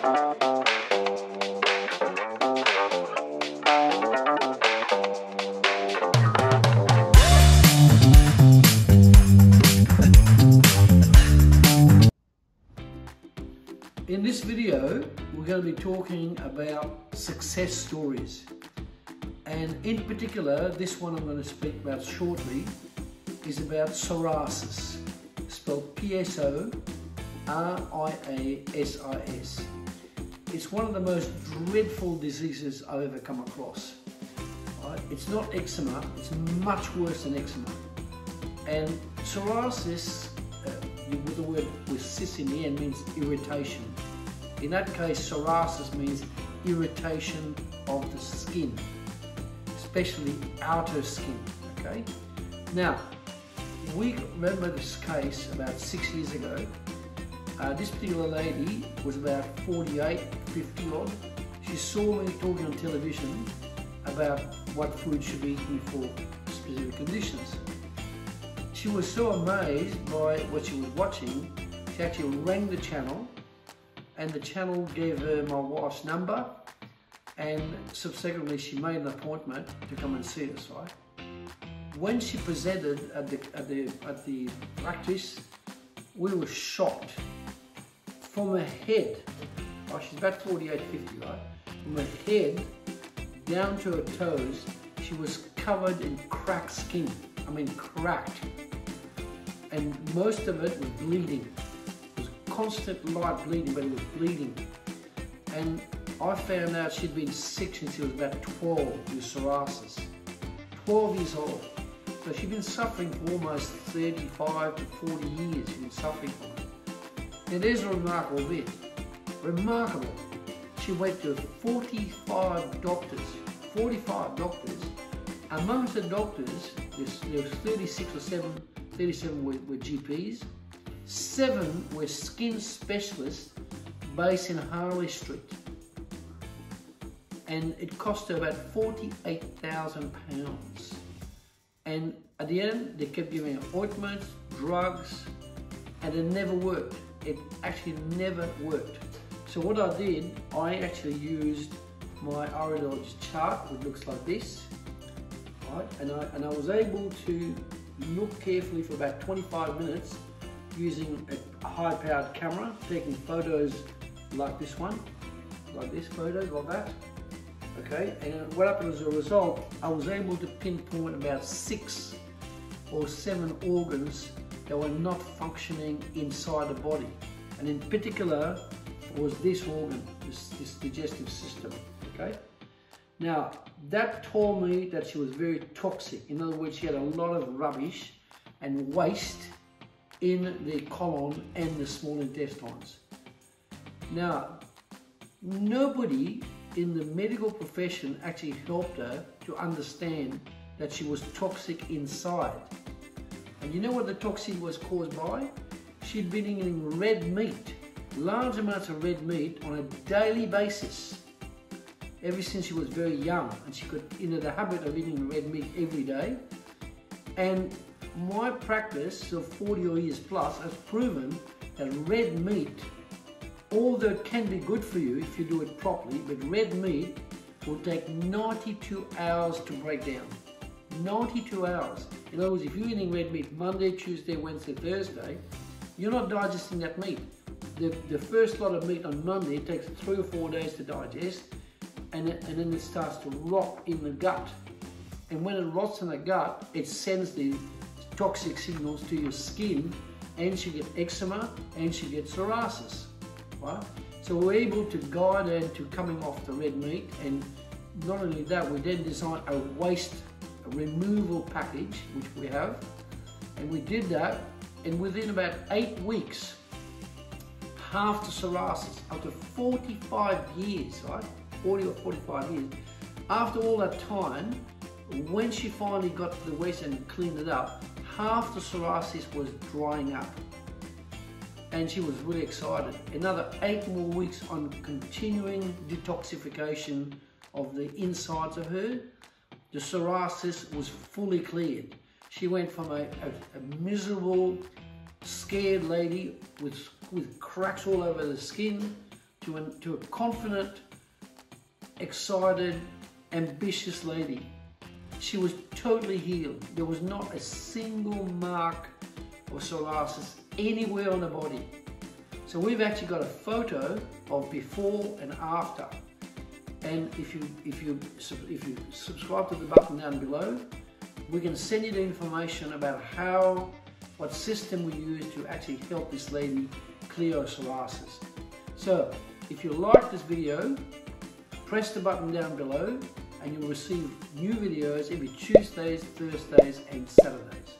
In this video, we're going to be talking about success stories. And in particular, this one I'm going to speak about shortly is about psoriasis, spelled P-S-O-R-I-A-S-I-S. It's one of the most dreadful diseases I've ever come across. Right? It's not eczema, it's much worse than eczema. And psoriasis, with the word with cis in the end, means irritation. In that case, psoriasis means irritation of the skin, especially outer skin, okay? Now, we remember this case about 6 years ago. This particular lady was about 48, 50 odd. She saw me talking on television about what food should be eaten for specific conditions. She was so amazed by what she was watching, she actually rang the channel, and the channel gave her my wife's number, and subsequently she made an appointment to come and see us, right? When she presented at the practice, we were shocked. From her head, right, she's about 48, 50, right? From her head down to her toes, she was covered in cracked skin. I mean cracked. And most of it was bleeding. It was constant light bleeding, but it was bleeding. And I found out she'd been sick since she was about 12 with psoriasis. 12 years old. So she'd been suffering for almost 35 to 40 years. She'd been suffering from it. It is a remarkable bit. Remarkable. She went to 45 doctors. 45 doctors. Amongst the doctors, there was 36 or 37 were GPs. 7 were skin specialists based in Harley Street. And it cost her about £48,000. And at the end, they kept giving her ointments, drugs, and it never worked. It actually never worked. So what I did, I actually used my Iridology chart, which looks like this, right? And I was able to look carefully for about 25 minutes using a high-powered camera, taking photos like this one, like this, photos like that. Okay, and what happened as a result, I was able to pinpoint about 6 or 7 organs that were not functioning inside the body. And in particular was this organ, this digestive system, okay? Now, that told me that she was very toxic. In other words, she had a lot of rubbish and waste in the colon and the small intestines. Now, nobody in the medical profession actually helped her to understand that she was toxic inside. And you know what the toxin was caused by? She'd been eating red meat, large amounts of red meat on a daily basis, ever since she was very young, and she got into the habit of eating red meat every day. And my practice of 40 years plus has proven that red meat, although it can be good for you if you do it properly, but red meat will take 92 hours to break down. 92 hours. In other words, if you're eating red meat Monday, Tuesday, Wednesday, Thursday, you're not digesting that meat. The first lot of meat on Monday takes 3 or 4 days to digest, and then it starts to rot in the gut. And when it rots in the gut, it sends the toxic signals to your skin, and she gets eczema, and she gets psoriasis. Right? So we're able to guide her to coming off the red meat, and not only that, we then designed a waste removal package, which we have, and we did that, and within about 8 weeks, half the psoriasis, after 45 years, right? 40 or 45 years, after all that time, when she finally got to the waste and cleaned it up, half the psoriasis was drying up. And she was really excited. Another 8 more weeks on continuing detoxification of the insides of her, the psoriasis was fully cleared. She went from a miserable, scared lady with cracks all over the skin to a confident, excited, ambitious lady. She was totally healed. There was not a single mark of psoriasis anywhere on the body. So we've actually got a photo of before and after. And if you subscribe to the button down below, we can send you the information about what system we use to actually help this lady clear her psoriasis. So if you like this video, press the button down below and you'll receive new videos every Tuesdays, Thursdays and Saturdays.